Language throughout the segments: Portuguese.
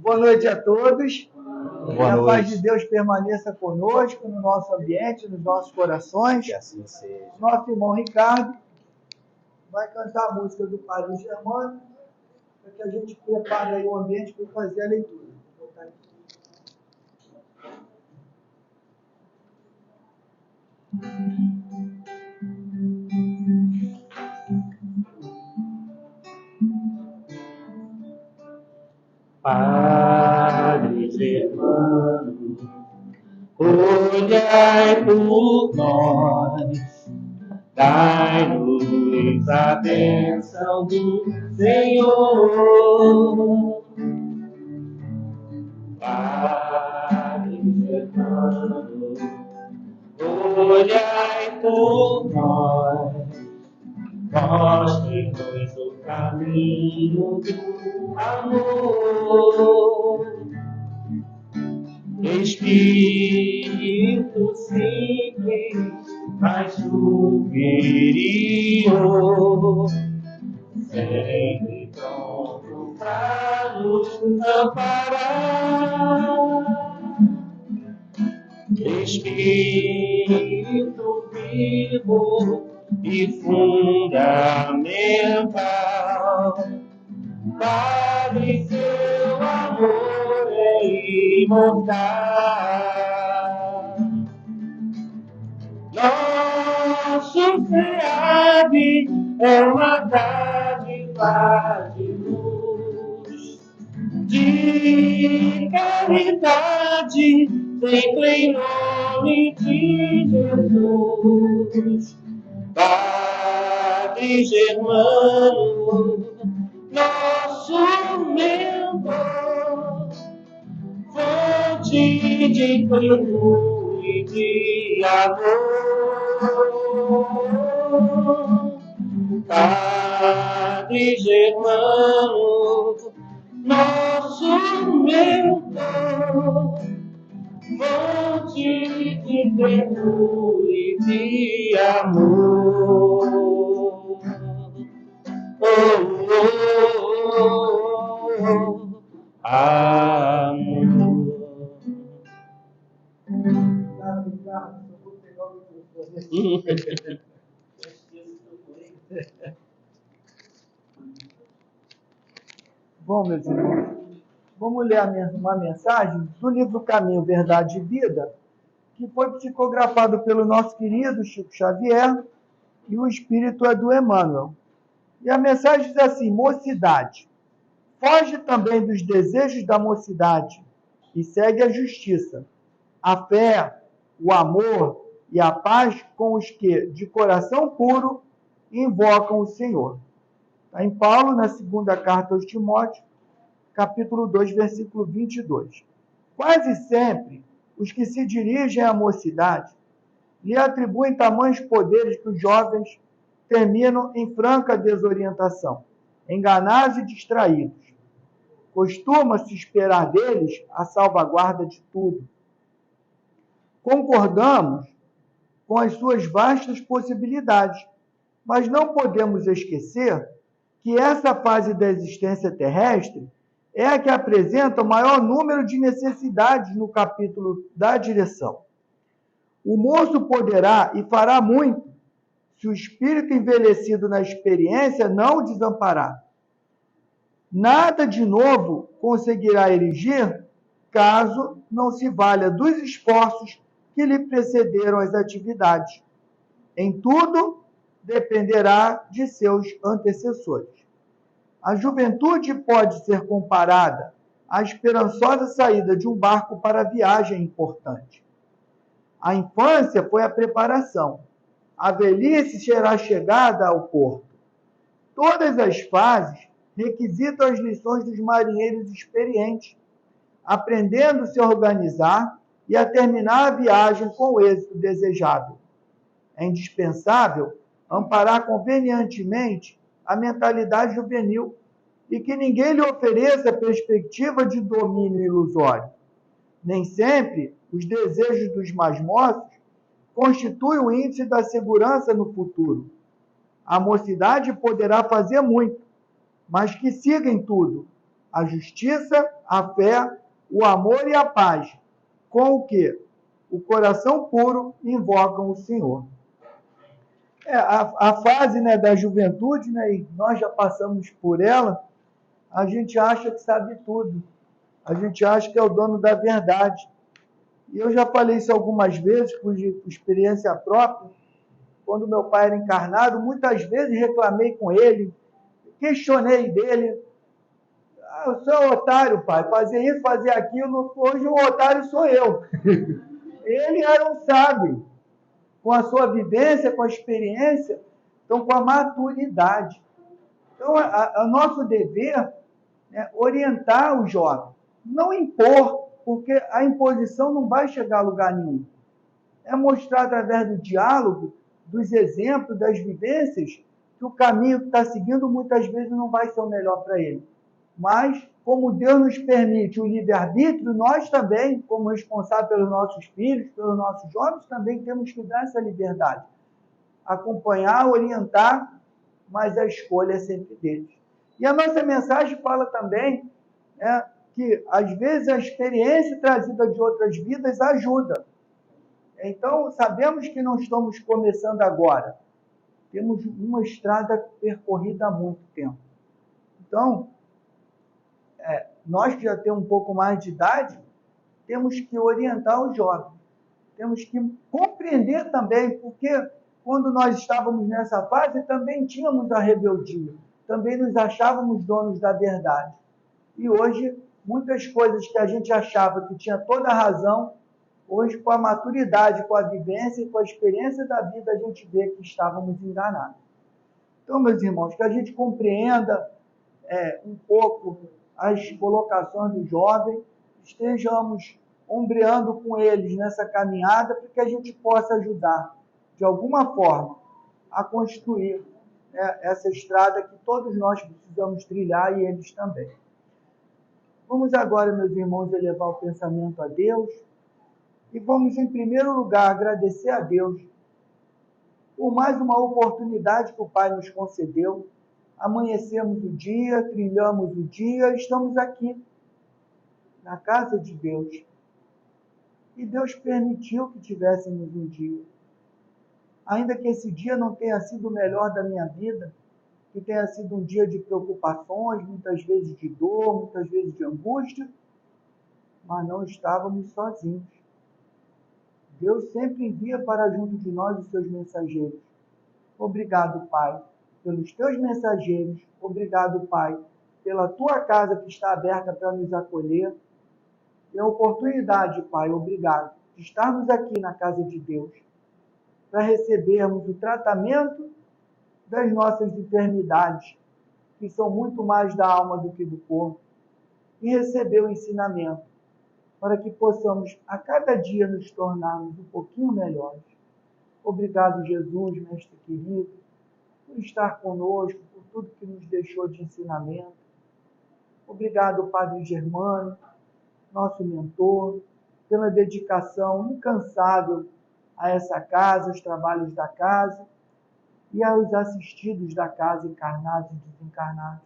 Boa noite a todos. Boa Que a noite. paz de Deus permaneça conosco, no nosso ambiente, nos nossos corações. Que assim seja. Nosso irmão Ricardo vai cantar a música do Padre Germano, para que a gente prepare aí o ambiente para fazer a leitura. Vou botar aqui. Padre Germano, olhai por nós, dai-nos a bênção do Senhor. Padre Germano, olhai por nós, mostre-nos o caminho do amor. Espírito simples, mas superior, sempre pronto para nos amparar. Espírito vivo e fundamental, Padre, seu amor é imortal. Nosso SEAD é uma dádiva de luz, de caridade, sempre em nome de Jesus. Padre Germano, nosso mentor, fonte de plenitude e de amor. Padre Germano, nosso mentor, fonte de plenitude e de amor. Oh, oh, oh, amor. Ricardo, eu vou pegar o microfone. Bom, meus irmãos, vamos ler uma mensagem do livro Caminho, Verdade e Vida, que foi psicografado pelo nosso querido Chico Xavier, e o espírito é do Emmanuel. E a mensagem diz assim: mocidade, foge também dos desejos da mocidade e segue a justiça, a fé, o amor e a paz com os que, de coração puro, invocam o Senhor. Está em Paulo, na segunda carta aos Timóteos, capítulo 2, versículo 22. Quase sempre, os que se dirigem à mocidade lhe atribuem tamanhos poderes que os jovens terminam em franca desorientação, enganados e distraídos. Costuma-se esperar deles a salvaguarda de tudo. Concordamos com as suas vastas possibilidades, mas não podemos esquecer que essa fase da existência terrestre é a que apresenta o maior número de necessidades no capítulo da direção. O moço poderá e fará muito se o espírito envelhecido na experiência não o desamparar. Nada de novo conseguirá erigir caso não se valha dos esforços que lhe precederam as atividades. Em tudo, dependerá de seus antecessores. A juventude pode ser comparada à esperançosa saída de um barco para a viagem importante. A infância foi a preparação. A velhice será a chegada ao porto. Todas as fases requisitam as lições dos marinheiros experientes, aprendendo a se organizar e a terminar a viagem com o êxito desejado. É indispensável amparar convenientemente a mentalidade juvenil e que ninguém lhe ofereça perspectiva de domínio ilusório. Nem sempre os desejos dos mais moços constituem o índice da segurança no futuro. A mocidade poderá fazer muito, mas que siga em tudo a justiça, a fé, o amor e a paz, com o que o coração puro invocam o Senhor. A fase, né, da juventude, né, e nós já passamos por ela, a gente acha que sabe tudo. A gente acha que é o dono da verdade. E eu já falei isso algumas vezes, por experiência própria. Quando meu pai era encarnado, muitas vezes reclamei com ele, questionei dele. Ah, eu sou otário, pai, fazer isso, fazer aquilo. Hoje o otário sou eu. Ele era um sábio, com a sua vivência, com a experiência, então com a maturidade. Então, o nosso dever é orientar o jovem, não impor, porque a imposição não vai chegar a lugar nenhum. É mostrar através do diálogo, dos exemplos, das vivências, que o caminho que está seguindo muitas vezes não vai ser o melhor para ele. Mas, como Deus nos permite o livre-arbítrio, nós também, como responsáveis pelos nossos filhos, pelos nossos jovens, também temos que dar essa liberdade. Acompanhar, orientar, mas a escolha é sempre deles. E a nossa mensagem fala também, né, que, às vezes, a experiência trazida de outras vidas ajuda. Então, sabemos que não estamos começando agora. Temos uma estrada percorrida há muito tempo. Então, nós que já temos um pouco mais de idade, temos que orientar os jovens. Temos que compreender também, porque quando nós estávamos nessa fase, também tínhamos a rebeldia. Também nos achávamos donos da verdade. E hoje, muitas coisas que a gente achava que tinha toda a razão, hoje, com a maturidade, com a vivência e com a experiência da vida, a gente vê que estávamos enganados. Então, meus irmãos, que a gente compreenda um pouco as colocações do jovem, estejamos ombreando com eles nessa caminhada, para que a gente possa ajudar, de alguma forma, a construir essa estrada que todos nós precisamos trilhar e eles também. Vamos agora, meus irmãos, elevar o pensamento a Deus e vamos, em primeiro lugar, agradecer a Deus por mais uma oportunidade que o Pai nos concedeu. Amanhecemos o dia, trilhamos o dia, estamos aqui, na casa de Deus. E Deus permitiu que tivéssemos um dia. Ainda que esse dia não tenha sido o melhor da minha vida, que tenha sido um dia de preocupações, muitas vezes de dor, muitas vezes de angústia, mas não estávamos sozinhos. Deus sempre envia para junto de nós os seus mensageiros. Obrigado, Pai, pelos teus mensageiros. Obrigado, Pai, pela tua casa que está aberta para nos acolher. E a oportunidade, Pai, obrigado, de estarmos aqui na casa de Deus, para recebermos o tratamento das nossas enfermidades, que são muito mais da alma do que do corpo, e receber o ensinamento, para que possamos a cada dia nos tornarmos um pouquinho melhores. Obrigado, Jesus, mestre querido, por estar conosco, por tudo que nos deixou de ensinamento. Obrigado, Padre Germano, nosso mentor, pela dedicação incansável a essa casa, aos trabalhos da casa e aos assistidos da casa, encarnados e desencarnados.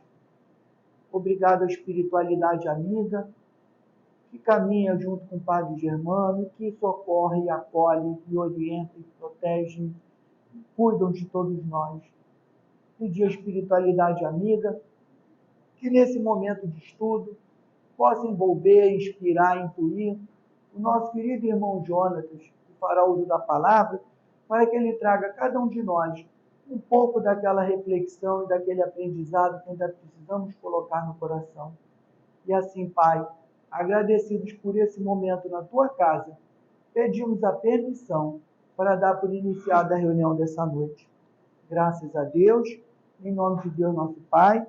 Obrigado à espiritualidade amiga, que caminha junto com o Padre Germano, que socorre, acolhe, e orienta, e protege, e cuidam de todos nós. Pedir à espiritualidade amiga, que nesse momento de estudo possa envolver, inspirar, intuir o nosso querido irmão Jonatas, que fará uso da palavra, para que ele traga a cada um de nós um pouco daquela reflexão e daquele aprendizado que ainda precisamos colocar no coração. E assim, Pai, agradecidos por esse momento na tua casa, pedimos a permissão para dar por iniciada a reunião dessa noite. Graças a Deus, em nome de Deus nosso Pai,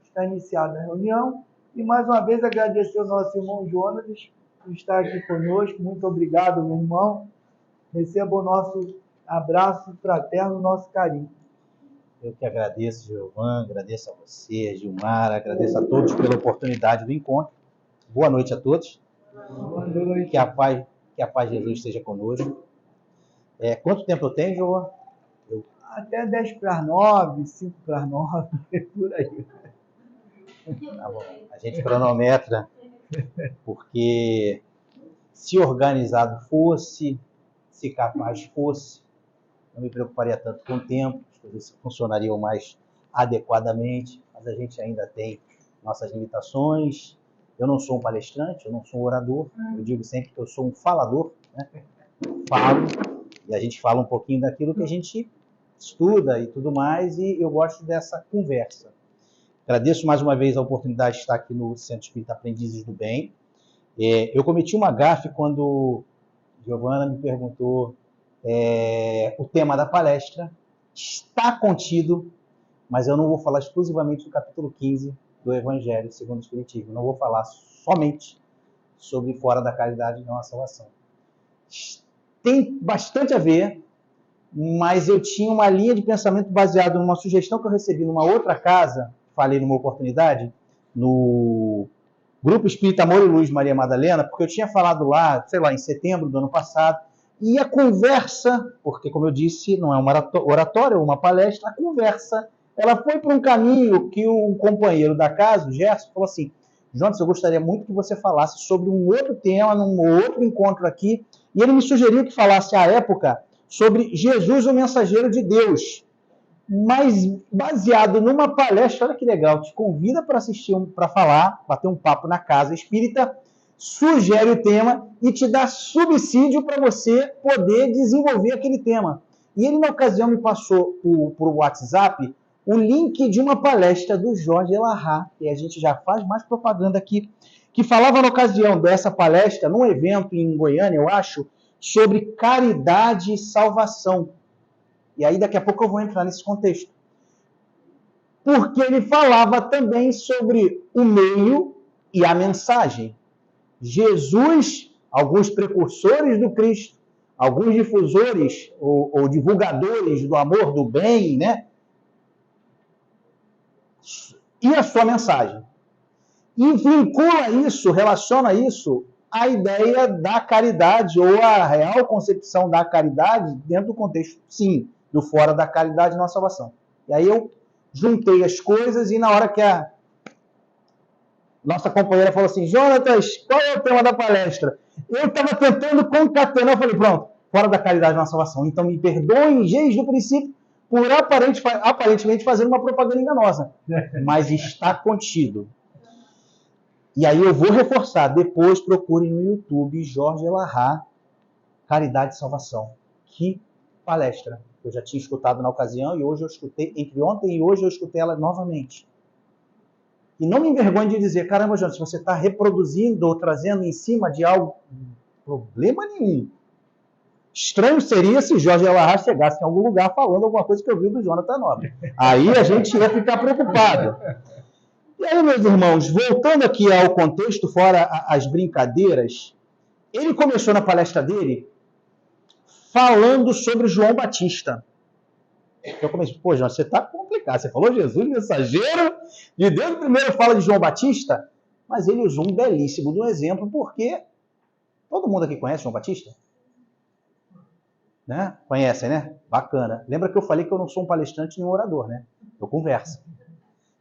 está iniciada a reunião. E mais uma vez agradecer ao nosso irmão Jonatas por estar aqui conosco. Muito obrigado, meu irmão. Receba o nosso abraço fraterno, o nosso carinho. Eu que agradeço, Giovan, agradeço a você, Gilmar, agradeço a todos pela oportunidade do encontro. Boa noite a todos. Boa noite. Que a paz de Jesus esteja conosco. Quanto tempo eu tenho, Giovan? Até 10 para as 9, 5 para as 9, por aí. Tá bom. A gente cronometra, porque se organizado fosse, se capaz fosse, não me preocuparia tanto com o tempo, as coisas funcionariam mais adequadamente, mas a gente ainda tem nossas limitações. Eu não sou um palestrante, eu não sou um orador, eu digo sempre que eu sou um falador, né? Falo, e a gente fala um pouquinho daquilo que a gente estuda e tudo mais, e eu gosto dessa conversa. Agradeço mais uma vez a oportunidade de estar aqui no Centro Espírita Aprendizes do Bem. Eu cometi uma gafe quando Giovana me perguntou o tema da palestra. Está contido, mas eu não vou falar exclusivamente do capítulo 15 do Evangelho segundo o Espiritismo. Não vou falar somente sobre fora da caridade não a salvação. Tem bastante a ver, mas eu tinha uma linha de pensamento baseada numa sugestão que eu recebi numa outra casa, falei numa oportunidade, no Grupo Espírita Amor e Luz Maria Madalena, porque eu tinha falado lá, sei lá, em setembro do ano passado, e a conversa, porque como eu disse, não é uma oratória, é uma palestra, a conversa, ela foi para um caminho que o companheiro da casa, o Gerson, falou assim: Jonas, eu gostaria muito que você falasse sobre um outro tema, num outro encontro aqui, e ele me sugeriu que falasse à época sobre Jesus, o mensageiro de Deus, mas baseado numa palestra. Olha que legal, te convida para assistir, para falar, bater um papo na casa espírita, sugere o tema e te dá subsídio para você poder desenvolver aquele tema. E ele, na ocasião, me passou por WhatsApp o link de uma palestra do Jorge Elahá, e a gente já faz mais propaganda aqui, que falava na ocasião dessa palestra, num evento em Goiânia, eu acho, sobre caridade e salvação. E aí daqui a pouco eu vou entrar nesse contexto. Porque ele falava também sobre o meio e a mensagem. Jesus, alguns precursores do Cristo, alguns difusores ou divulgadores do amor, do bem, né? E a sua mensagem. E vincula isso, relaciona isso à ideia da caridade, ou à real concepção da caridade dentro do contexto, sim, do fora da caridade não a salvação. E aí eu juntei as coisas e na hora que a nossa companheira falou assim: Jonatas, qual é o tema da palestra? Eu estava tentando concatenar, eu falei, pronto, fora da caridade não a salvação. Então me perdoem desde o princípio por aparentemente fazer uma propaganda enganosa, mas está contido. E aí eu vou reforçar, depois procurem no YouTube Jorge Elahá, Caridade e Salvação. Que palestra! Eu já tinha escutado na ocasião e hoje eu escutei, entre ontem e hoje eu escutei ela novamente. E não me envergonhe de dizer, caramba, Jonas, você está reproduzindo ou trazendo em cima de algo, problema nenhum. Estranho seria se Jorge Elahá chegasse em algum lugar falando alguma coisa que eu vi do Jonathan Nobre. Aí a gente ia ficar preocupado. E aí, meus irmãos, voltando aqui ao contexto, fora as brincadeiras, ele começou na palestra dele falando sobre João Batista. Eu comecei, pô, João, você está complicado. Você falou Jesus, mensageiro de Deus, primeiro fala de João Batista, mas ele usou um belíssimo do exemplo, porque todo mundo aqui conhece João Batista? Né? Conhecem, né? Bacana. Lembra que eu falei que eu não sou um palestrante nem um orador, né? Eu converso.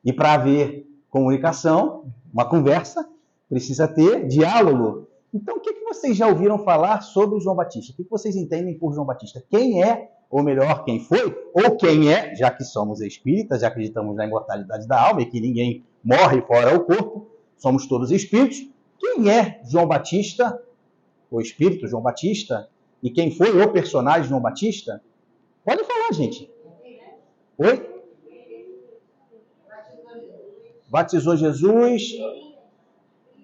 E para haver comunicação, uma conversa, precisa ter diálogo. Então, o que vocês já ouviram falar sobre João Batista? O que vocês entendem por João Batista? Quem é, ou melhor, quem foi, ou quem é, já que somos espíritas, já acreditamos na imortalidade da alma e que ninguém morre fora o corpo, somos todos espíritos. Quem é João Batista, o espírito João Batista, e quem foi o personagem João Batista? Pode falar, gente. Oi? Batizou Jesus.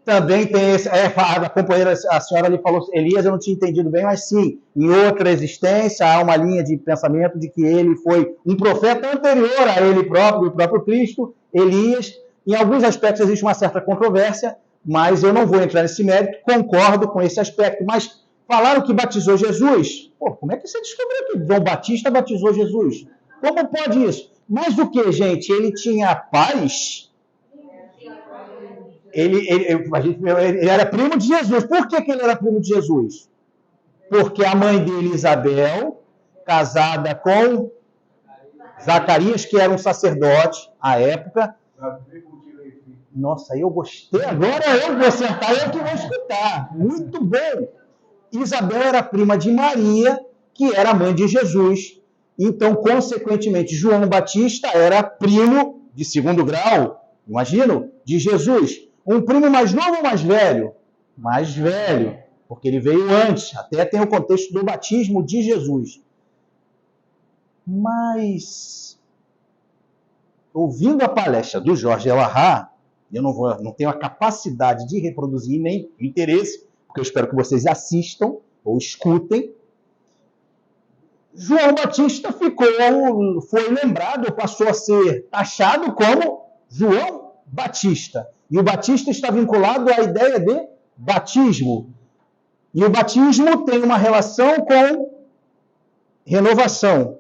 Também tem esse. A companheira, a senhora ali falou, Elias, eu não tinha entendido bem, mas sim, em outra existência há uma linha de pensamento de que ele foi um profeta anterior a ele próprio, o próprio Cristo, Elias. Em alguns aspectos existe uma certa controvérsia, mas eu não vou entrar nesse mérito, concordo com esse aspecto. Mas falaram que batizou Jesus. Pô, como é que você descobriu que João Batista batizou Jesus? Como pode isso? Mais do que, gente, ele tinha paz. Ele era primo de Jesus. Por que ele era primo de Jesus? Porque a mãe dele, Isabel, casada com Zacarias, que era um sacerdote à época. Nossa, eu gostei, agora eu vou sentar e eu que vou escutar. Muito bom. Isabel era prima de Maria, que era mãe de Jesus. Então, consequentemente, João Batista era primo de segundo grau, imagino, de Jesus. Um primo mais novo ou mais velho? Mais velho, porque ele veio antes. Até tem o contexto do batismo de Jesus. Mas, ouvindo a palestra do Jorge Elahá, eu não tenho a capacidade de reproduzir nem interesse, porque eu espero que vocês assistam ou escutem. João Batista foi lembrado, passou a ser taxado como João Batista. E o Batista está vinculado à ideia de batismo. E o batismo tem uma relação com renovação,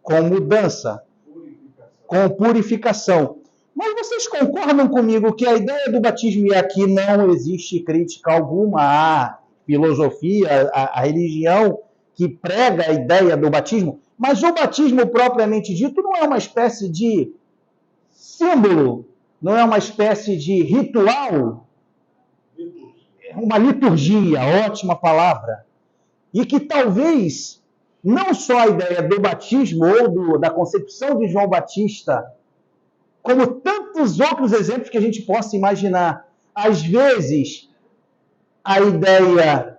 com mudança, com purificação. Mas vocês concordam comigo que a ideia do batismo, e aqui não existe crítica alguma à filosofia, à religião que prega a ideia do batismo, mas o batismo propriamente dito não é uma espécie de símbolo, não é uma espécie de ritual, é uma liturgia, ótima palavra, e que talvez não só a ideia do batismo ou da concepção de João Batista, como tantos outros exemplos que a gente possa imaginar, às vezes a ideia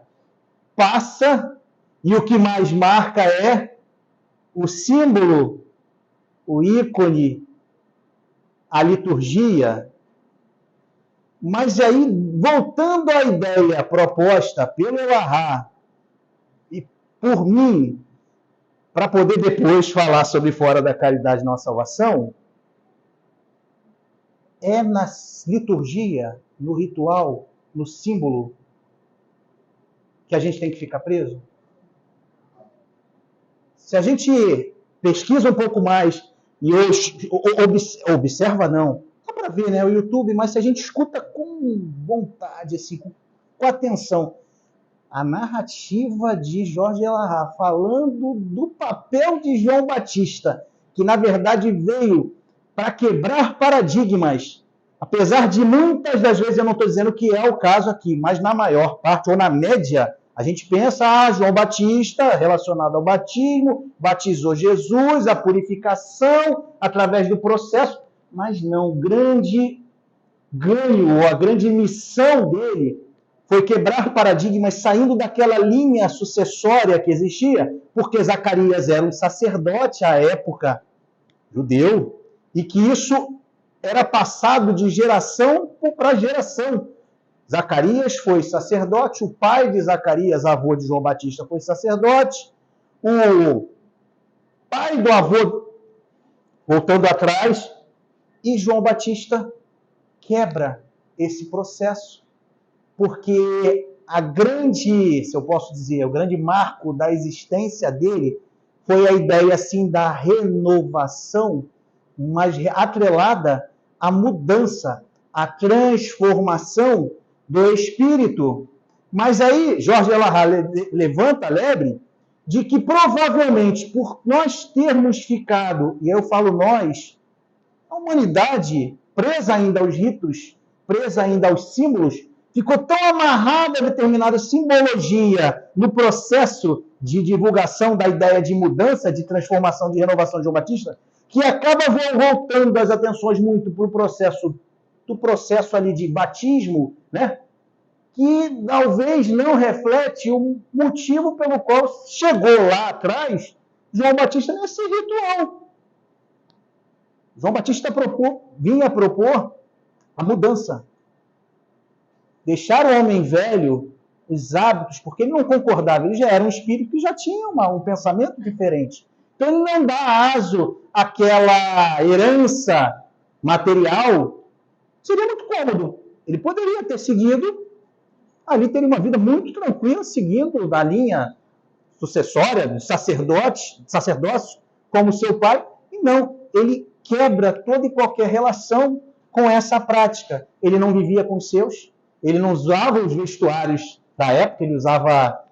passa e o que mais marca é o símbolo, o ícone, a liturgia. Mas aí, voltando à ideia proposta pelo Elahá e por mim, para poder depois falar sobre fora da caridade nossa salvação, é na liturgia, no ritual, no símbolo, que a gente tem que ficar preso? Se a gente pesquisa um pouco mais e observa, não, dá para ver, né, o YouTube, mas se a gente escuta com vontade, assim, com atenção, a narrativa de Jorge Elahá falando do papel de João Batista, que na verdade veio para quebrar paradigmas, apesar de muitas das vezes, eu não estou dizendo que é o caso aqui, mas na maior parte, ou na média, a gente pensa, João Batista, relacionado ao batismo, batizou Jesus, a purificação, através do processo, mas não, o grande ganho, ou a grande missão dele, foi quebrar paradigmas saindo daquela linha sucessória que existia, porque Zacarias era um sacerdote à época judeu, e que isso era passado de geração para geração. Zacarias foi sacerdote, o pai de Zacarias, avô de João Batista, foi sacerdote, o pai do avô, voltando atrás, e João Batista quebra esse processo, porque a grande, se eu posso dizer, o grande marco da existência dele foi a ideia, assim, da renovação, mas atrelada à mudança, à transformação do espírito. Mas aí, Jorge Elahá levanta a lebre de que provavelmente, por nós termos ficado, e eu falo nós, a humanidade presa ainda aos ritos, presa ainda aos símbolos, ficou tão amarrada a determinada simbologia no processo de divulgação da ideia de mudança, de transformação, de renovação de João Batista, que acaba voltando as atenções muito para o processo ali de batismo, né? Que talvez não reflete o motivo pelo qual chegou lá atrás João Batista nesse ritual. João Batista vinha propor a mudança. Deixar o homem velho, os hábitos, porque ele não concordava, ele já era um espírito que já tinha um pensamento diferente. Então ele não dá aso àquela herança material. Seria muito cômodo. Ele poderia ter seguido, ali teria uma vida muito tranquila, seguindo da linha sucessória, de sacerdócio, como seu pai. E não, ele quebra toda e qualquer relação com essa prática. Ele não vivia com os seus, ele não usava os vestuários da época, ele usava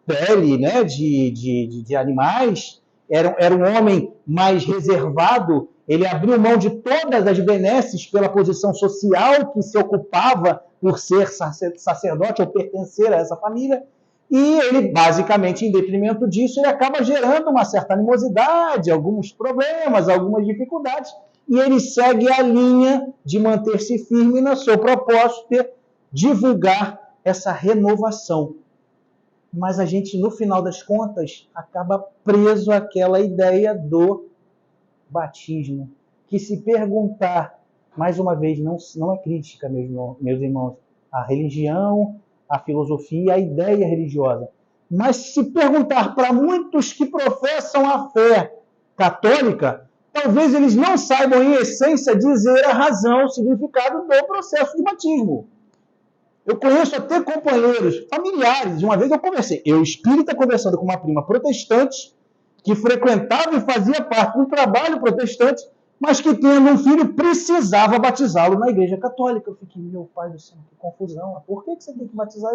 pele, né, de animais, era um homem mais reservado, ele abriu mão de todas as benesses pela posição social que se ocupava por ser sacerdote ou pertencer a essa família, e ele, basicamente, em detrimento disso, ele acaba gerando uma certa animosidade, alguns problemas, algumas dificuldades, e ele segue a linha de manter-se firme no seu propósito de divulgar essa renovação. Mas a gente, no final das contas, acaba preso àquela ideia do batismo, que se perguntar, mais uma vez, não é crítica, meus irmãos, à religião, à filosofia, à ideia religiosa, mas se perguntar para muitos que professam a fé católica, talvez eles não saibam, em essência, dizer a razão, o significado do processo de batismo. Eu conheço até companheiros, familiares. Uma vez eu espírita, conversando com uma prima protestante, que frequentava e fazia parte do trabalho protestante, mas que, tendo um filho, precisava batizá-lo na igreja católica. Eu fiquei, meu pai do céu, que confusão. Por que você tem que batizar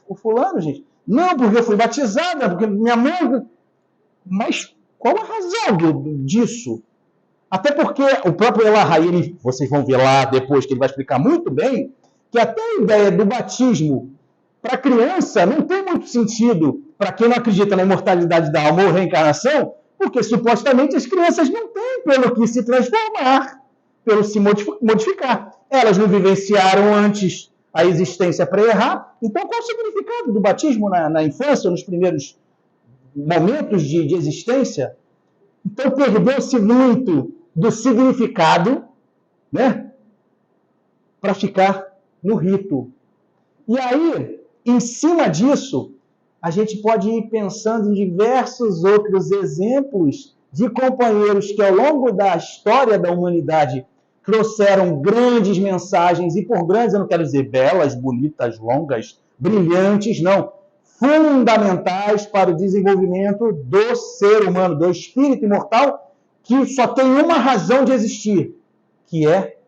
o fulano, gente? Não, porque eu fui batizada, porque minha mãe... Mas qual a razão disso? Até porque o próprio Elahai, vocês vão ver lá depois, que ele vai explicar muito bem, que até a ideia do batismo para criança não tem muito sentido para quem não acredita na imortalidade da alma ou reencarnação, porque supostamente as crianças não têm pelo que se transformar, pelo se modificar. Elas não vivenciaram antes a existência para errar. Então, qual o significado do batismo na infância, nos primeiros momentos de existência? Então, perdeu-se muito do significado, né, para ficar no rito. E aí, em cima disso, a gente pode ir pensando em diversos outros exemplos de companheiros que, ao longo da história da humanidade, trouxeram grandes mensagens, e por grandes eu não quero dizer belas, bonitas, longas, brilhantes, não. Fundamentais para o desenvolvimento do ser humano, do espírito imortal, que só tem uma razão de existir, que é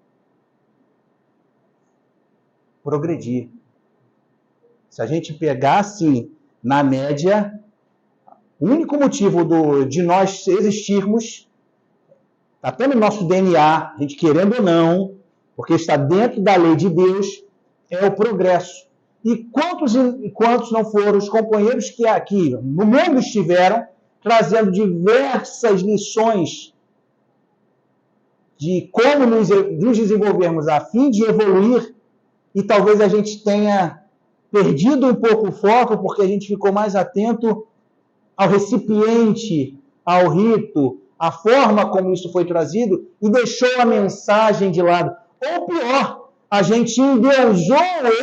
progredir. Se a gente pegasse, na média, o único motivo de nós existirmos, até no nosso DNA, a gente querendo ou não, porque está dentro da lei de Deus, é o progresso. E quantos não foram os companheiros que aqui no mundo estiveram, trazendo diversas lições de como nos desenvolvermos a fim de evoluir, e talvez a gente tenha perdido um pouco o foco, porque a gente ficou mais atento ao recipiente, ao rito, à forma como isso foi trazido, e deixou a mensagem de lado. Ou pior, a gente endeusou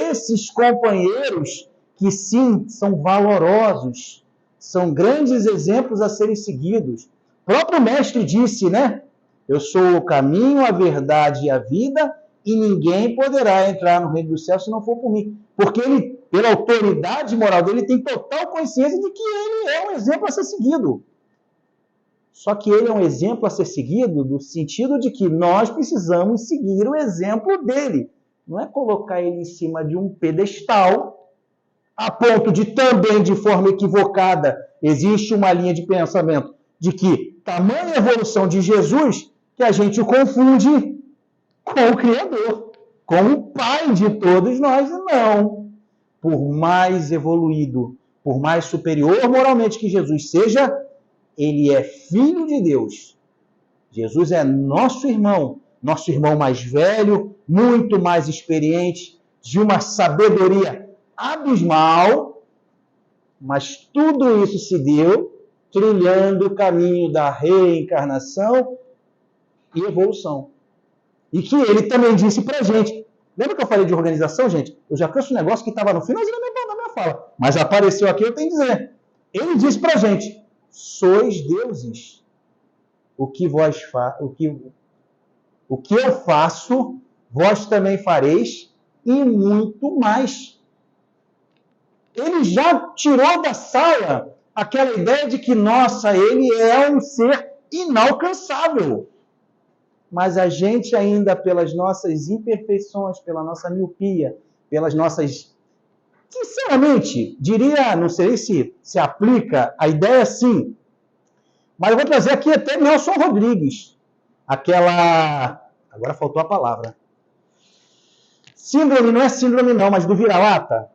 esses companheiros que, sim, são valorosos, são grandes exemplos a serem seguidos. O próprio mestre disse, né? Eu sou o caminho, a verdade e a vida, e ninguém poderá entrar no reino do céu se não for por mim. Porque ele, pela autoridade moral dele, tem total consciência de que ele é um exemplo a ser seguido. Só que ele é um exemplo a ser seguido no sentido de que nós precisamos seguir o exemplo dele. Não é colocar ele em cima de um pedestal, a ponto de também, de forma equivocada, existe uma linha de pensamento de que tamanha evolução de Jesus que a gente o confunde com o Criador, com o Pai de todos nós. Não. Por mais evoluído, por mais superior moralmente que Jesus seja, ele é filho de Deus. Jesus é nosso irmão mais velho, muito mais experiente, de uma sabedoria abismal, mas tudo isso se deu trilhando o caminho da reencarnação e evolução. E que ele também disse pra gente. Lembra que eu falei de organização, gente? Eu já trouxe um negócio que estava no finalzinho da minha fala, mas apareceu aqui, eu tenho que dizer. Ele disse pra gente: sois deuses. O que eu faço, vós também fareis, e muito mais. Ele já tirou da saia aquela ideia de que, nossa, ele é um ser inalcançável. Mas a gente ainda, pelas nossas imperfeições, pela nossa miopia, pelas nossas... Sinceramente, diria, não sei se aplica a ideia assim, Mas eu vou trazer aqui até Nelson Rodrigues. Agora faltou a palavra. Síndrome, não é síndrome não, mas do vira-lata.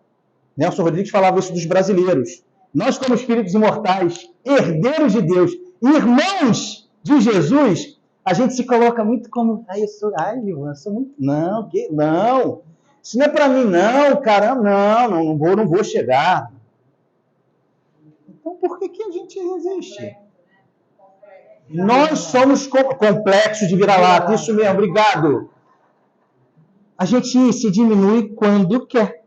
Nelson Rodrigues falava isso dos brasileiros. Nós, como espíritos imortais, herdeiros de Deus, irmãos de Jesus, a gente se coloca muito como... eu sou muito... Não. Isso não é para mim, não, caramba, não vou chegar. Então, por que a gente resiste? Nós somos complexos de vira-lata, isso mesmo, obrigado. A gente se diminui quando quer.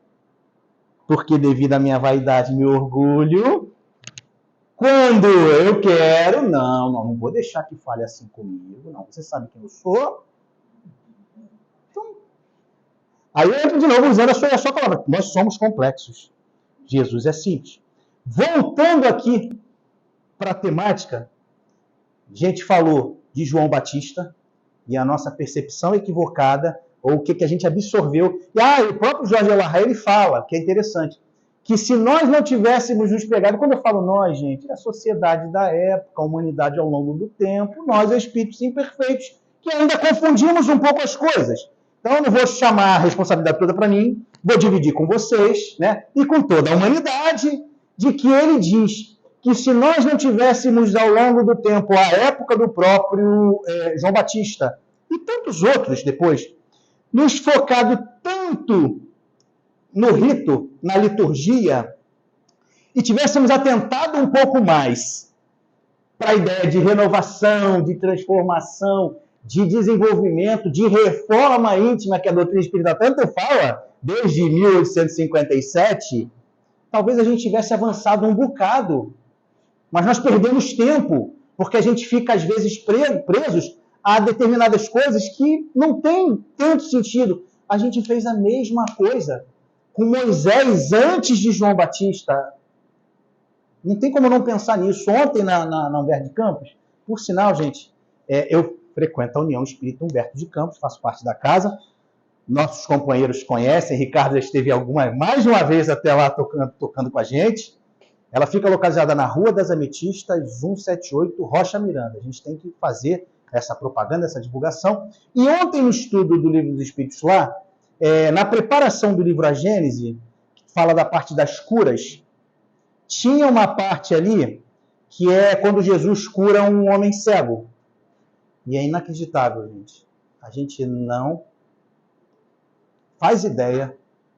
Porque devido à minha vaidade e meu orgulho, quando eu quero, não vou deixar que fale assim comigo, não. Você sabe quem eu sou? Então, aí eu entro de novo usando a sua palavra. Nós somos complexos. Jesus é simples. Voltando aqui para a temática, a gente falou de João Batista e a nossa percepção equivocada, ou o que a gente absorveu. E o próprio Jorge Elahá, ele fala, que é interessante, que se nós não tivéssemos nos pegado, quando eu falo nós, gente, é a sociedade da época, a humanidade ao longo do tempo, nós, espíritos imperfeitos, que ainda confundimos um pouco as coisas. Então, eu não vou chamar a responsabilidade toda para mim, vou dividir com vocês, né, e com toda a humanidade, de que ele diz que se nós não tivéssemos ao longo do tempo a época do próprio João Batista e tantos outros depois, nos focado tanto no rito, na liturgia, e tivéssemos atentado um pouco mais para a ideia de renovação, de transformação, de desenvolvimento, de reforma íntima que a doutrina espírita tanto fala, desde 1857, talvez a gente tivesse avançado um bocado. Mas nós perdemos tempo, porque a gente fica, às vezes, presos a determinadas coisas que não têm tanto sentido. A gente fez a mesma coisa com Moisés antes de João Batista. Não tem como não pensar nisso. Ontem, na Humberto de Campos, por sinal, gente, eu frequento a União Espírita Humberto de Campos, faço parte da casa. Nossos companheiros conhecem, Ricardo já esteve mais de uma vez até lá tocando com a gente. Ela fica localizada na Rua das Ametistas, 178, Rocha Miranda. A gente tem que fazer essa propaganda, essa divulgação. E ontem, no estudo do Livro dos Espíritos lá, na preparação do livro A Gênese, que fala da parte das curas, tinha uma parte ali que é quando Jesus cura um homem cego. E é inacreditável, gente. A gente não faz ideia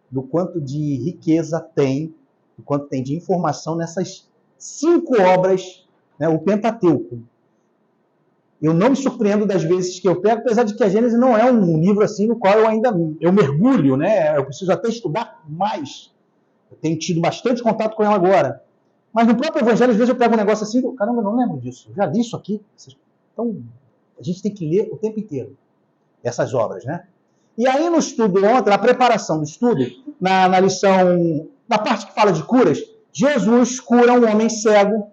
do quanto de riqueza tem, do quanto tem de informação nessas 5 obras, né, o Pentateuco. Eu não me surpreendo das vezes que eu pego, apesar de que a Gênesis não é um livro assim no qual eu mergulho, né? Eu preciso até estudar mais. Eu tenho tido bastante contato com ela agora. Mas no próprio Evangelho, às vezes eu pego um negócio assim, caramba, eu não lembro disso. Eu já li isso aqui. Então, a gente tem que ler o tempo inteiro essas obras, né? E aí no estudo ontem, na preparação do estudo, na lição, na parte que fala de curas, Jesus cura um homem cego.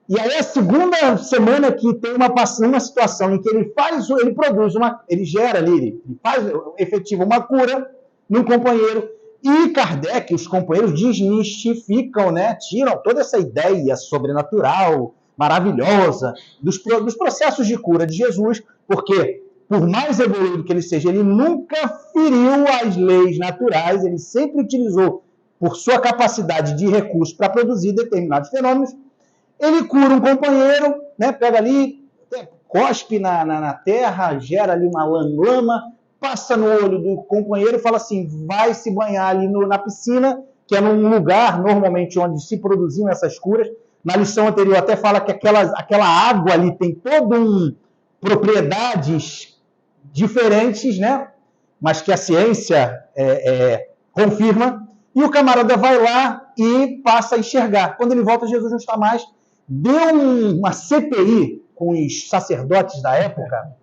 E aí a segunda semana que tem uma situação em que ele gera ali, ele faz efetiva uma cura num companheiro. E Kardec, os companheiros desmistificam, né? Tiram toda essa ideia sobrenatural, maravilhosa, dos processos de cura de Jesus, porque por mais evoluído que ele seja, ele nunca feriu as leis naturais, ele sempre utilizou, por sua capacidade de recurso para produzir determinados fenômenos. Ele cura um companheiro, né, pega ali, cospe na terra, gera ali uma lama, passa no olho do companheiro e fala assim, vai se banhar ali na piscina, que é num lugar, normalmente, onde se produziam essas curas. Na lição anterior até fala que aquela água ali tem propriedades diferentes, né? Mas que a ciência confirma. E o camarada vai lá e passa a enxergar. Quando ele volta, Jesus não está mais. Deu uma CPI com os sacerdotes da época.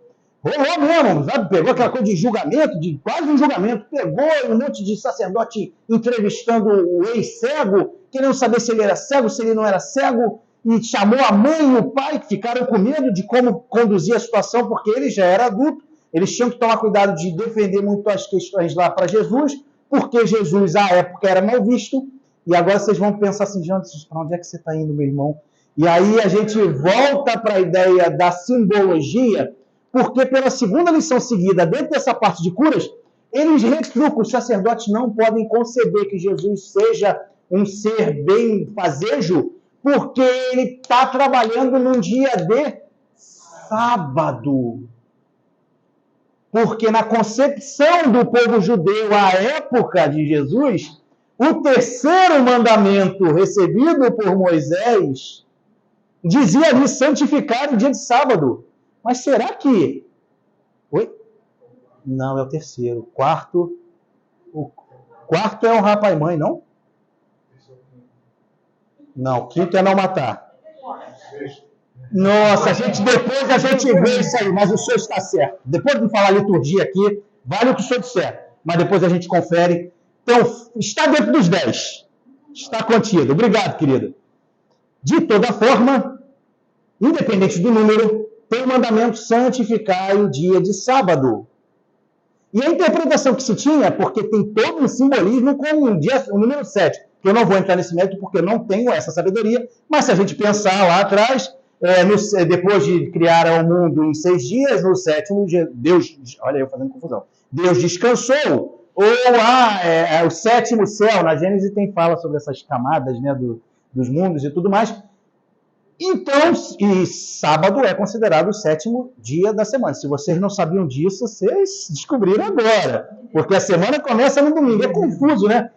Rolou mesmo, sabe? Pegou aquela coisa de julgamento, quase um julgamento. Pegou um monte de sacerdote entrevistando o ex-cego, querendo saber se ele era cego, se ele não era cego. E chamou a mãe e o pai, que ficaram com medo de como conduzir a situação, porque ele já era adulto. Eles tinham que tomar cuidado de defender muito as questões lá para Jesus, porque Jesus, à época, era mal visto. E agora vocês vão pensar assim, Jantes, para onde é que você está indo, meu irmão? E aí a gente volta para a ideia da simbologia, porque pela segunda lição seguida, dentro dessa parte de curas, eles retrucam, os sacerdotes não podem conceber que Jesus seja um ser benfazejo, porque ele está trabalhando num dia de sábado. Porque na concepção do povo judeu à época de Jesus, o terceiro mandamento recebido por Moisés dizia ali santificar o dia de sábado. Mas será que... Oi? Não, é o terceiro. O quarto é honrar pai e mãe, não? Não, o quinto é não matar. Nossa, depois a gente vê isso aí, mas o senhor está certo. Depois de falar liturgia aqui, vale o que o senhor disser. Mas depois a gente confere. Então, está dentro dos 10. Está contido. Obrigado, querido. De toda forma, independente do número, tem o mandamento santificar o dia de sábado. E a interpretação que se tinha, porque tem todo um simbolismo com o número 7, que eu não vou entrar nesse mérito porque eu não tenho essa sabedoria, mas se a gente pensar lá atrás, depois de criar o mundo em 6 dias, no 7º dia, Deus, olha eu fazendo confusão, Deus descansou, ou o 7º céu, na Gênesis tem fala sobre essas camadas, né, dos mundos e tudo mais. Então, e sábado é considerado o 7º dia da semana. Se vocês não sabiam disso, vocês descobriram agora. Porque a semana começa no domingo. É confuso, né?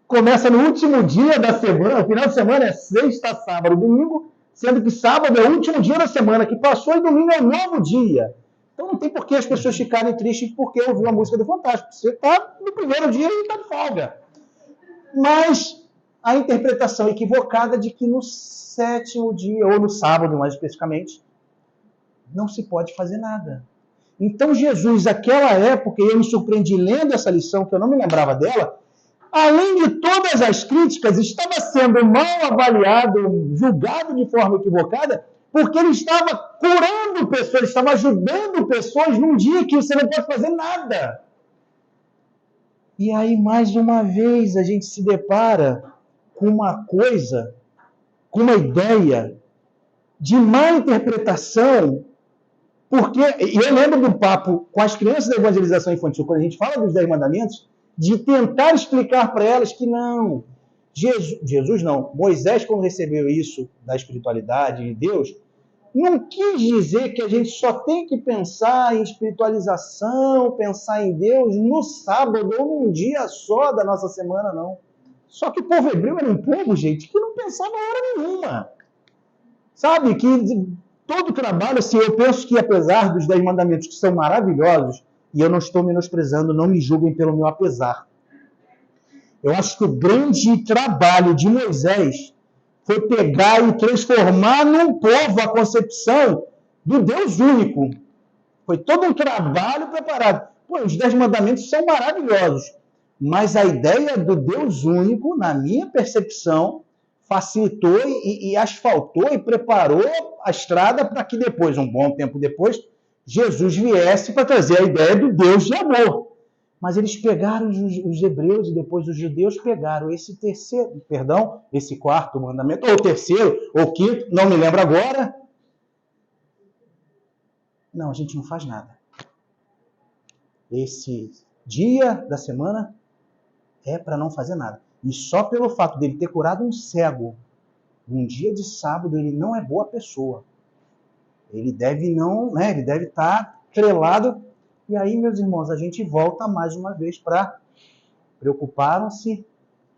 Começa no último dia da semana. O final de semana é sexta, sábado, domingo. Sendo que sábado é o último dia da semana que passou e domingo é o novo dia. Então não tem por que as pessoas ficarem tristes porque ouviu a música do Fantástico. Você está no primeiro dia e está de folga. Mas a interpretação equivocada de que no 7º dia, ou no sábado mais especificamente, não se pode fazer nada. Então Jesus, naquela época, e eu me surpreendi lendo essa lição, que eu não me lembrava dela, além de todas as críticas, estava sendo mal avaliado, julgado de forma equivocada, porque ele estava curando pessoas, estava ajudando pessoas num dia que você não pode fazer nada. E aí, mais uma vez, a gente se depara com uma coisa, com uma ideia de má interpretação, porque, e eu lembro do papo com as crianças da evangelização infantil, quando a gente fala dos 10 mandamentos, de tentar explicar para elas que não, Jesus não, Moisés, quando recebeu isso da espiritualidade de Deus, não quis dizer que a gente só tem que pensar em espiritualização, pensar em Deus no sábado ou num dia só da nossa semana, não. Só que o povo hebreu era um povo, gente, que não pensava hora nenhuma. Sabe, que todo o trabalho, assim, eu penso que apesar dos 10 mandamentos que são maravilhosos, e eu não estou menosprezando, não me julguem pelo meu apesar. Eu acho que o grande trabalho de Moisés foi pegar e transformar num povo a concepção do Deus único. Foi todo um trabalho preparado. Pô, os 10 mandamentos são maravilhosos, mas a ideia do Deus único, na minha percepção, facilitou e asfaltou e preparou a estrada para que depois, um bom tempo depois, Jesus viesse para trazer a ideia do Deus de amor. Mas eles pegaram os hebreus e depois os judeus pegaram esse quarto mandamento, ou terceiro, ou quinto, não me lembro agora. Não, a gente não faz nada. Esse dia da semana é para não fazer nada. E só pelo fato dele ter curado um cego num dia de sábado, ele não é boa pessoa. Ele deve ele deve estar atrelado. E aí, meus irmãos, a gente volta mais uma vez para preocuparam-se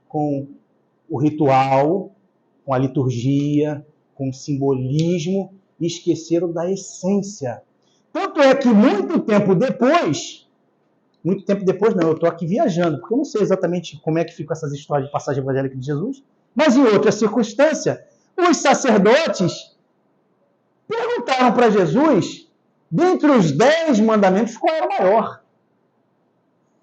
com o ritual, com a liturgia, com o simbolismo e esqueceram da essência. Tanto é que muito tempo depois não, eu estou aqui viajando, porque eu não sei exatamente como é que ficam essas histórias de passagem evangélica de Jesus, mas em outra circunstância, os sacerdotes perguntaram para Jesus, dentre os 10 mandamentos, qual era o maior?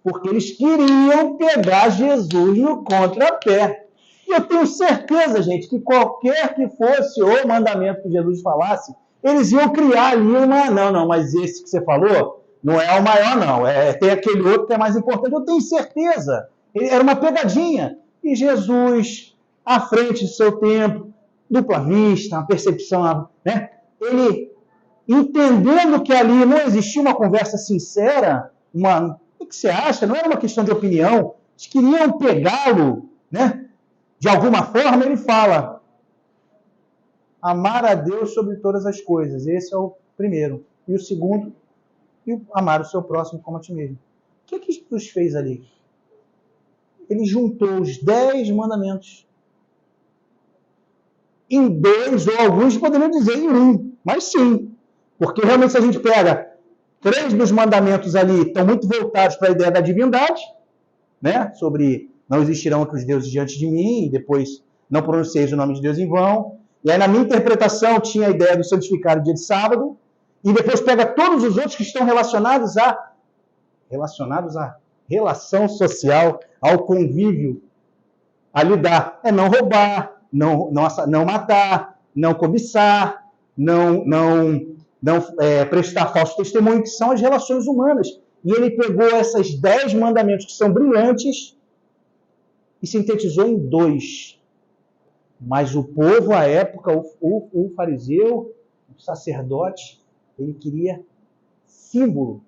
Porque eles queriam pegar Jesus no contrapé. E eu tenho certeza, gente, que qualquer que fosse o mandamento que Jesus falasse, eles iam criar ali mas esse que você falou não é o maior, não. Tem aquele outro que é mais importante. Eu tenho certeza. Era uma pegadinha. E Jesus, à frente do seu tempo, dupla vista, uma percepção, né? Ele, entendendo que ali não existia uma conversa sincera, o que você acha? Não era uma questão de opinião, eles queriam pegá-lo, né? De alguma forma, ele fala: amar a Deus sobre todas as coisas. Esse é o primeiro. E o segundo, amar o seu próximo como a ti mesmo. O que é que Jesus fez ali? Ele juntou os 10 mandamentos em 2, ou alguns poderiam dizer em 1, mas sim. Porque realmente, se a gente pega 3 dos mandamentos ali, estão muito voltados para a ideia da divindade, né? Sobre não existirão outros deuses diante de mim, e depois não pronuncieis o nome de Deus em vão. E aí, na minha interpretação, tinha a ideia do santificar o dia de sábado, e depois pega todos os outros que estão relacionados à relação social, ao convívio, a lidar. É não roubar, não matar, não cobiçar, não prestar falso testemunho, que são as relações humanas. E ele pegou esses 10 mandamentos que são brilhantes e sintetizou em 2. Mas o povo, à época, o fariseu, o sacerdote, ele queria símbolo.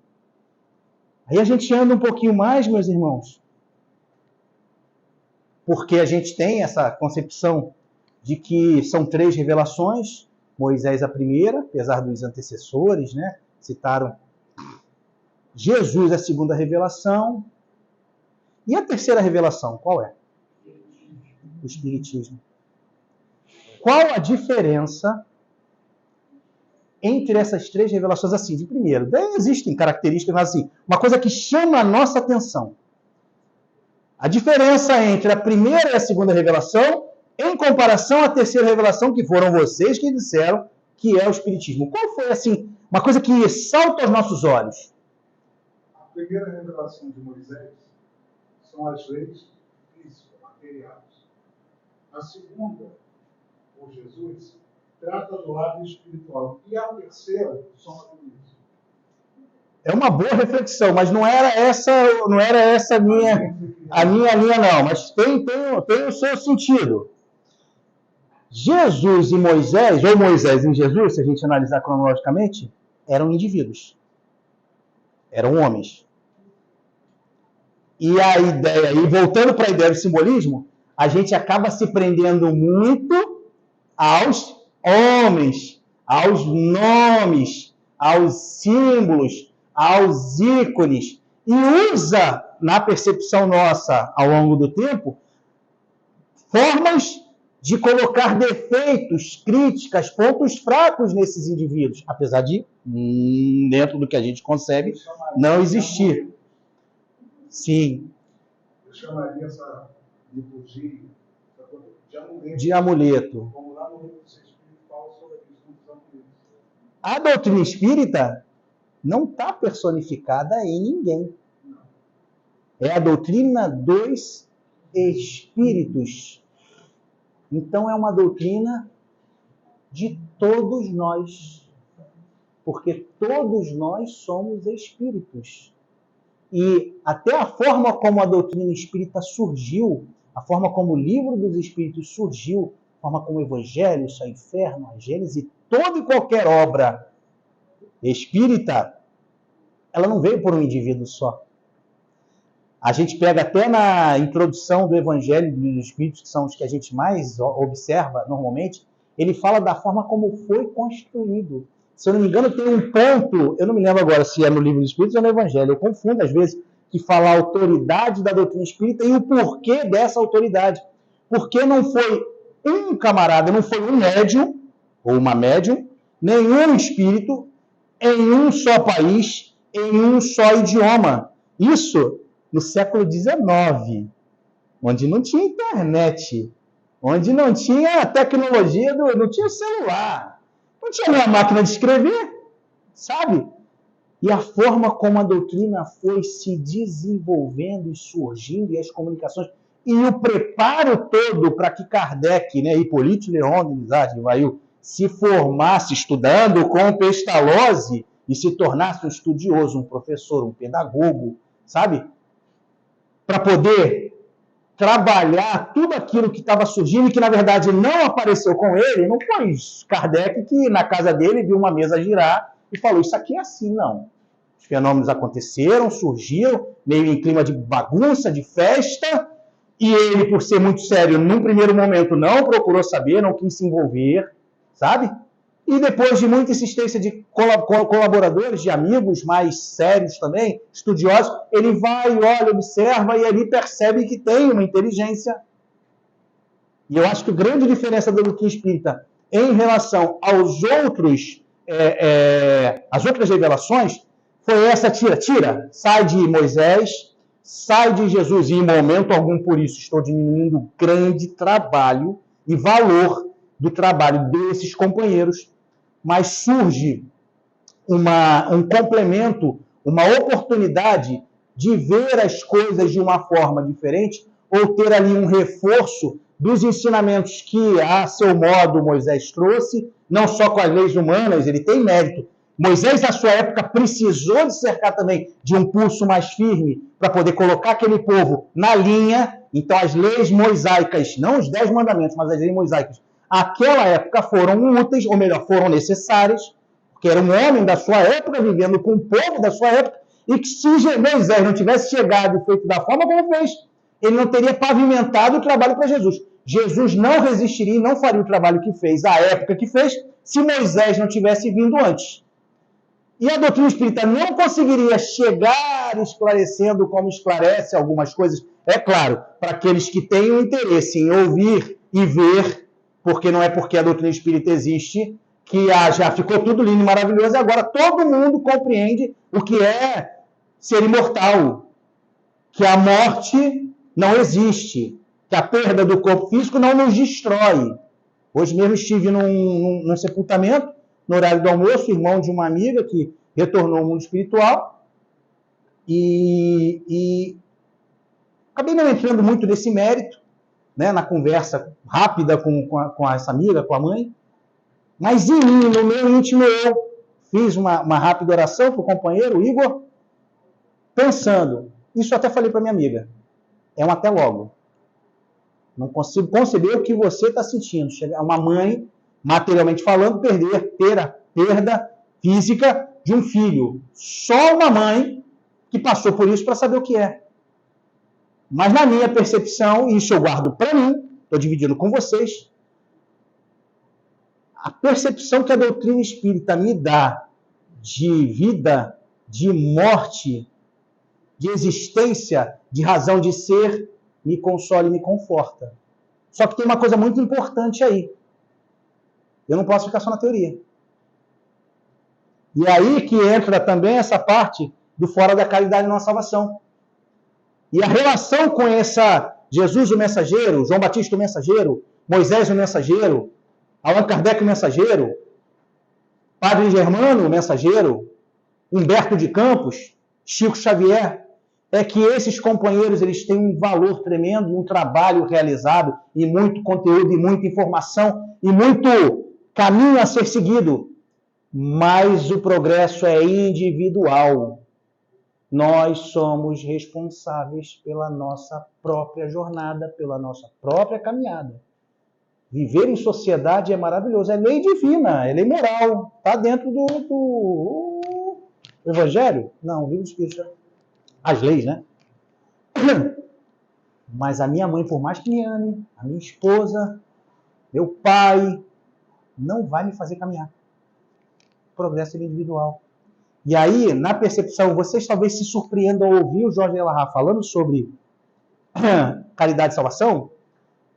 Aí a gente anda um pouquinho mais, meus irmãos, porque a gente tem essa concepção de que são 3 revelações. Moisés a primeira, apesar dos antecessores, né, citaram Jesus a segunda revelação. E a terceira revelação, qual é? O Espiritismo. Qual a diferença entre essas 3 revelações? Assim, de primeiro, existem características, mas assim, uma coisa que chama a nossa atenção. A diferença entre a primeira e a segunda revelação, em comparação à terceira revelação, que foram vocês que disseram que é o Espiritismo. Qual foi, assim, uma coisa que salta aos nossos olhos? A primeira revelação de Moisés são as leis físicas, materiais. A segunda, por Jesus, trata do lado espiritual. E a terceira, são as leis. É uma boa reflexão, mas não era essa a minha linha, não. Mas tem o seu sentido. Jesus e Moisés, ou Moisés e Jesus, se a gente analisar cronologicamente, eram indivíduos. Eram homens. E a ideia, e voltando para a ideia do simbolismo, a gente acaba se prendendo muito aos homens, aos nomes, aos símbolos, aos ícones, e usa, na percepção nossa ao longo do tempo, formas de colocar defeitos, críticas, pontos fracos nesses indivíduos, apesar de, dentro do que a gente concebe, não existir. Sim. Eu chamaria essa liturgia de amuleto. Como lá no livro do Espírito fala sobre a questão dos amuletos. A doutrina espírita não está personificada em ninguém. É a doutrina dos espíritos. Então é uma doutrina de todos nós. Porque todos nós somos espíritos. E até a forma como a doutrina espírita surgiu, a forma como o livro dos espíritos surgiu, a forma como o Evangelho, o Inferno, a Gênesis e toda e qualquer obra espírita, ela não veio por um indivíduo só. A gente pega até na introdução do Evangelho dos Espíritos, que são os que a gente mais observa normalmente, ele fala da forma como foi construído. Se eu não me engano, tem um ponto, eu não me lembro agora se é no livro dos Espíritos ou no Evangelho, eu confundo às vezes, que fala a autoridade da doutrina espírita e o porquê dessa autoridade. Porque não foi um camarada, não foi um médium, ou uma médium, nenhum espírito, em um só país, em um só idioma. Isso no século XIX, onde não tinha internet, onde não tinha tecnologia, não tinha celular, não tinha nem a máquina de escrever, sabe? E a forma como a doutrina foi se desenvolvendo e surgindo, e as comunicações, e o preparo todo para que Kardec, né, Hippolyte Léon de Lizard se formasse estudando com Pestalozzi e se tornasse um estudioso, um professor, um pedagogo, sabe? Para poder trabalhar tudo aquilo que estava surgindo e que, na verdade, não apareceu com ele, não foi Kardec que, na casa dele, viu uma mesa girar e falou, isso aqui é assim, não. Os fenômenos aconteceram, surgiram, meio em clima de bagunça, de festa, e ele, por ser muito sério, num primeiro momento, não procurou saber, não quis se envolver, sabe? E depois de muita insistência de colaboradores, de amigos mais sérios também, estudiosos, ele vai, olha, observa e ali percebe que tem uma inteligência. E eu acho que a grande diferença da doutrina espírita em relação aos outros, as outras revelações, foi essa tira, sai de Moisés, sai de Jesus, e em momento algum por isso estou diminuindo o grande trabalho e valor do trabalho desses companheiros, mas surge um complemento, uma oportunidade de ver as coisas de uma forma diferente, ou ter ali um reforço dos ensinamentos que, a seu modo, Moisés trouxe, não só com as leis humanas, ele tem mérito. Moisés, na sua época, precisou de cercar também de um pulso mais firme para poder colocar aquele povo na linha. Então, as leis mosaicas, não os 10 mandamentos, mas as leis mosaicas, naquela época foram úteis, ou melhor, foram necessárias, porque era um homem da sua época, vivendo com o povo da sua época, e que se Moisés não tivesse chegado e feito da forma como fez, ele não teria pavimentado o trabalho para Jesus. Jesus não resistiria e não faria o trabalho que fez, a época que fez, se Moisés não tivesse vindo antes. E a doutrina espírita não conseguiria chegar esclarecendo como esclarece algumas coisas, é claro, para aqueles que têm o interesse em ouvir e ver, porque não é porque a doutrina espírita existe que já ficou tudo lindo e maravilhoso, e agora todo mundo compreende o que é ser imortal, que a morte não existe, que a perda do corpo físico não nos destrói. Hoje mesmo estive num sepultamento, no horário do almoço, irmão de uma amiga que retornou ao mundo espiritual, e acabei não entrando muito nesse mérito, né, na conversa rápida com essa amiga, com a mãe, mas em mim, no meu íntimo, eu fiz uma rápida oração para o companheiro, Igor, pensando, isso até falei para minha amiga, é um até logo. Não consigo conceber o que você está sentindo. Chegar uma mãe, materialmente falando, ter a perda física de um filho. Só uma mãe que passou por isso para saber o que é. Mas na minha percepção, e isso eu guardo para mim, estou dividindo com vocês, a percepção que a doutrina espírita me dá de vida, de morte, de existência, de razão de ser, me consola e me conforta. Só que tem uma coisa muito importante aí. Eu não posso ficar só na teoria. E aí que entra também essa parte do fora da caridade na salvação. E a relação com essa Jesus o mensageiro, João Batista o mensageiro, Moisés o mensageiro, Allan Kardec o mensageiro, Padre Germano o mensageiro, Humberto de Campos, Chico Xavier, é que esses companheiros eles têm um valor tremendo, um trabalho realizado, e muito conteúdo, e muita informação, e muito caminho a ser seguido. Mas o progresso é individual. Nós somos responsáveis pela nossa própria jornada, pela nossa própria caminhada. Viver em sociedade é maravilhoso, é lei divina, é lei moral, está dentro do Evangelho? Não, o livro espírita. As leis, né? Mas a minha mãe, por mais que me ame, a minha esposa, meu pai, não vai me fazer caminhar. O progresso é individual. E aí, na percepção, vocês talvez se surpreendam ao ouvir o Jorge Elahá falando sobre caridade e salvação,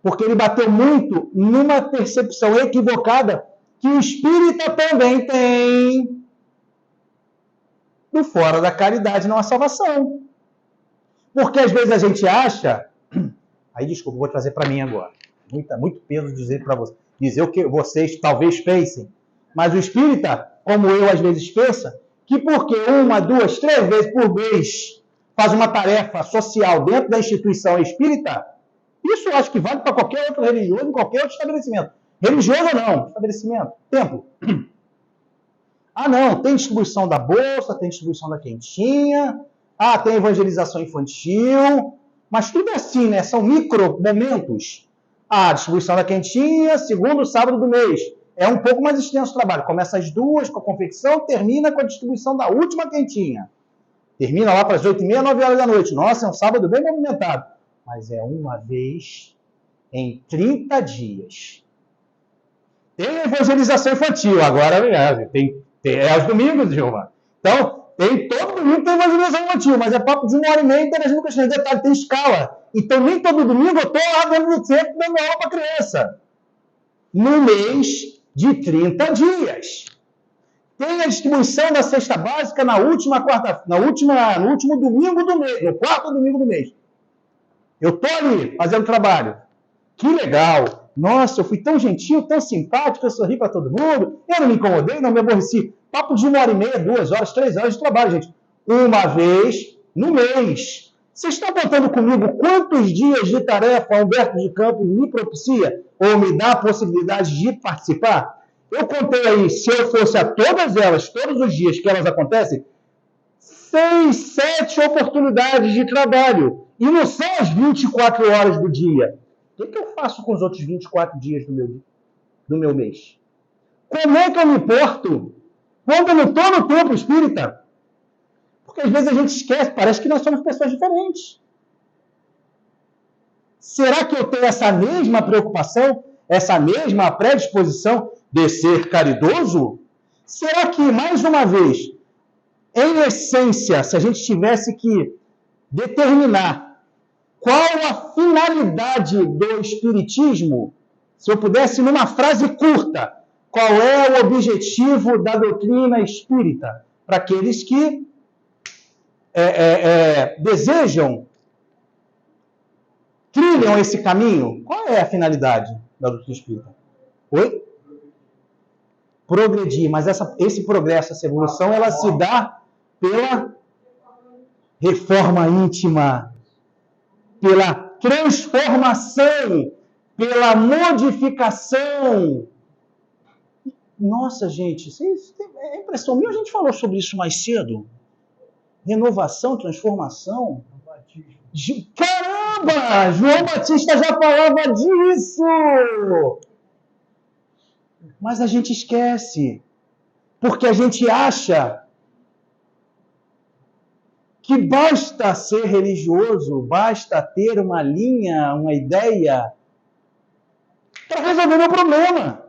porque ele bateu muito numa percepção equivocada que o espírita também tem do fora da caridade não há salvação. Porque às vezes a gente acha... Aí, desculpa, vou trazer para mim agora. Muito peso dizer para vocês. Dizer o que vocês talvez pensem. Mas o espírita, como eu às vezes pensa, que porque 1, 2, 3 vezes por mês faz uma tarefa social dentro da instituição espírita, isso eu acho que vale para qualquer outro religioso, em qualquer outro estabelecimento. Religioso ou não, estabelecimento, templo. Ah, não, tem distribuição da bolsa, tem distribuição da quentinha, tem evangelização infantil, Mas tudo é assim, né? São micro momentos. A distribuição da quentinha, segundo sábado do mês. É um pouco mais extenso o trabalho. Começa às 2 com a confecção, termina com a distribuição da última quentinha. Termina lá para as 8h30, 9 horas da noite. Nossa, é um sábado bem movimentado. Mas é uma vez em 30 dias. Tem a evangelização infantil, agora tem aos domingos, Gilmar. Então, todo domingo tem evangelização infantil, mas é papo de 1h30 interagindo com as crianças. Detalhe, tem escala. Então, nem todo domingo eu estou lá dentro do centro dando aula para a criança. No mês de 30 dias. Tem a distribuição da cesta básica no último domingo do mês, no quarto domingo do mês. Eu estou ali fazendo trabalho. Que legal! Nossa, eu fui tão gentil, tão simpático, eu sorri para todo mundo, eu não me incomodei, não me aborreci. Papo de 1h30, 2 horas, 3 horas de trabalho, gente. Uma vez no mês. Vocês estão contando comigo quantos dias de tarefa Humberto de Campos me propicia ou me dá a possibilidade de participar? Eu contei aí, se eu fosse a todas elas, todos os dias que elas acontecem, 6, 7 oportunidades de trabalho. E não são as 24 horas do dia. O que eu faço com os outros 24 dias do meu mês? Como é que eu me porto quando eu não estou no templo espírita? Porque às vezes a gente esquece, parece que nós somos pessoas diferentes. Será que eu tenho essa mesma preocupação, essa mesma predisposição de ser caridoso? Será que, mais uma vez, em essência, se a gente tivesse que determinar qual a finalidade do Espiritismo, se eu pudesse, numa frase curta, qual é o objetivo da doutrina espírita? Para aqueles que desejam, trilham esse caminho, qual é a finalidade da doutrina espírita? Oi? Progredir, mas esse progresso, essa evolução, ela se dá pela reforma íntima, pela transformação, pela modificação. Nossa, gente, é impressão minha, a gente falou sobre isso mais cedo. Renovação, transformação. Caramba! João Batista já falava disso! Mas a gente esquece, porque a gente acha que basta ser religioso, basta ter uma linha, uma ideia, para resolver o meu problema.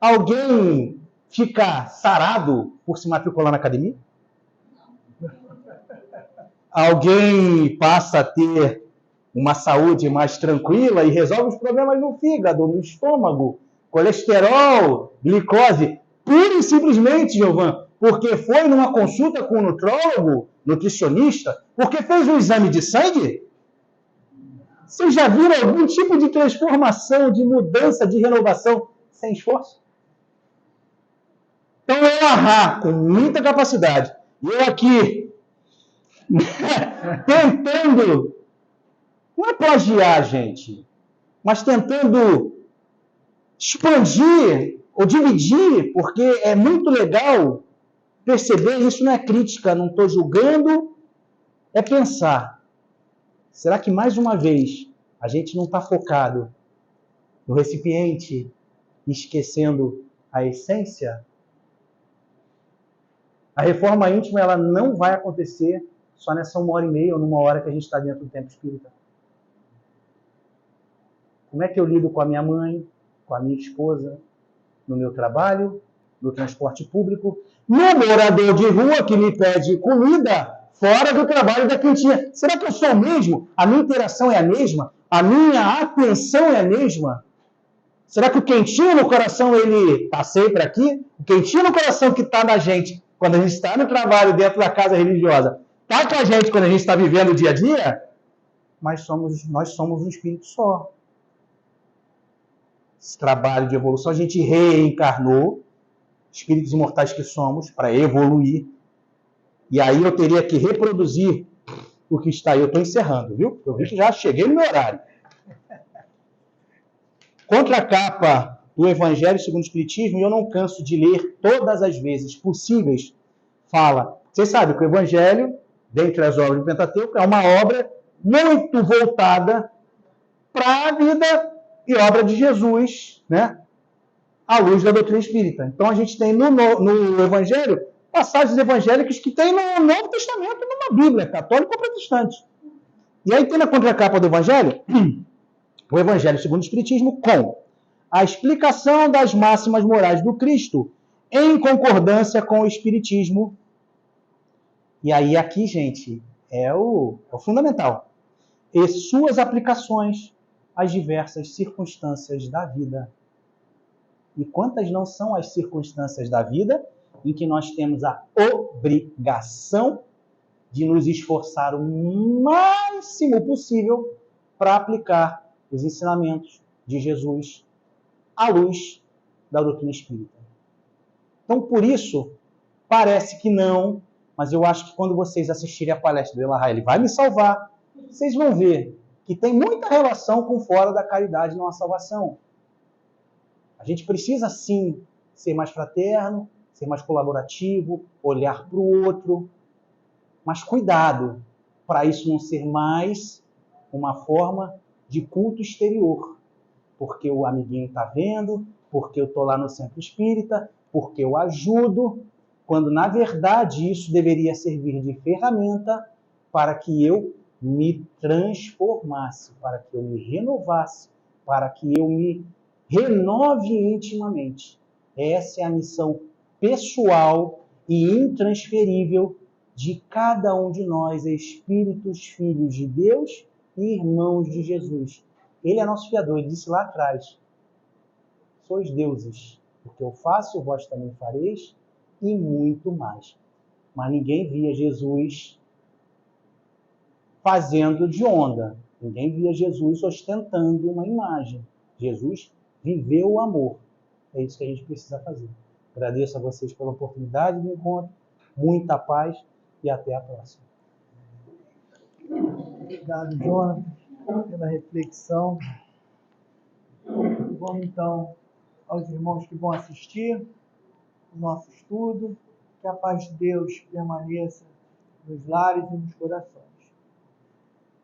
Alguém fica sarado por se matricular na academia? Alguém passa a ter uma saúde mais tranquila e resolve os problemas no fígado, no estômago, colesterol, glicose, pura e simplesmente, Giovanni, porque foi numa consulta com um nutrólogo, nutricionista, porque fez um exame de sangue? Vocês já viram algum tipo de transformação, de mudança, de renovação sem esforço? Então eu com muita capacidade, eu aqui tentando, não é plagiar, gente, mas tentando expandir ou dividir, porque é muito legal perceber, isso não é crítica, não estou julgando, é pensar. Será que mais uma vez a gente não está focado no recipiente, esquecendo a essência? A reforma íntima ela não vai acontecer só nessa 1h30 ou numa hora que a gente está dentro do tempo espírita. Como é que eu lido com a minha mãe, com a minha esposa, no meu trabalho, no transporte público, no morador de rua que me pede comida fora do trabalho da quentinha? Será que eu sou o mesmo? A minha interação é a mesma? A minha atenção é a mesma? Será que o quentinho no coração, ele está sempre aqui? O quentinho no coração que está na gente, quando a gente está no trabalho, dentro da casa religiosa, está com a gente quando a gente está vivendo o dia a dia? Mas nós somos um espírito só. Esse trabalho de evolução, a gente reencarnou, espíritos imortais que somos, para evoluir. E aí eu teria que reproduzir o que está aí. Eu estou encerrando, viu? Eu vi que já cheguei no meu horário. Contra a capa do Evangelho segundo o Espiritismo, e eu não canso de ler todas as vezes possíveis, fala. Vocês sabem que o Evangelho dentre as obras do Pentateuco, é uma obra muito voltada para a vida e obra de Jesus, né? À luz da doutrina espírita. Então a gente tem no Evangelho passagens evangélicas que tem no Novo Testamento, numa Bíblia, católica ou protestante. E aí tem na contracapa do Evangelho, o Evangelho segundo o Espiritismo, com a explicação das máximas morais do Cristo em concordância com o Espiritismo. E aí aqui, gente, é o fundamental. E suas aplicações às diversas circunstâncias da vida. E quantas não são as circunstâncias da vida em que nós temos a obrigação de nos esforçar o máximo possível para aplicar os ensinamentos de Jesus à luz da doutrina espírita. Então, por isso, parece que não, mas eu acho que quando vocês assistirem a palestra do Elahá, ele vai me salvar, vocês vão ver que tem muita relação com fora da caridade não a salvação. A gente precisa, sim, ser mais fraterno, ser mais colaborativo, olhar para o outro, mas cuidado para isso não ser mais uma forma de culto exterior, porque o amiguinho está vendo, porque eu estou lá no centro espírita, porque eu ajudo, quando na verdade isso deveria servir de ferramenta para que eu me transformasse, para que eu me renovasse, para que eu me renove intimamente. Essa é a missão pessoal e intransferível de cada um de nós, espíritos, filhos de Deus e irmãos de Jesus. Ele é nosso fiador, ele disse lá atrás: sois deuses, porque eu faço, vós também fareis, e muito mais. Mas ninguém via Jesus fazendo de onda, ninguém via Jesus ostentando uma imagem. Jesus viveu o amor. É isso que a gente precisa fazer. Agradeço a vocês pela oportunidade do encontro, muita paz e até a próxima. Obrigado, Jonas, pela reflexão. Vamos, então, aos irmãos que vão assistir o nosso estudo. Que a paz de Deus permaneça nos lares e nos corações.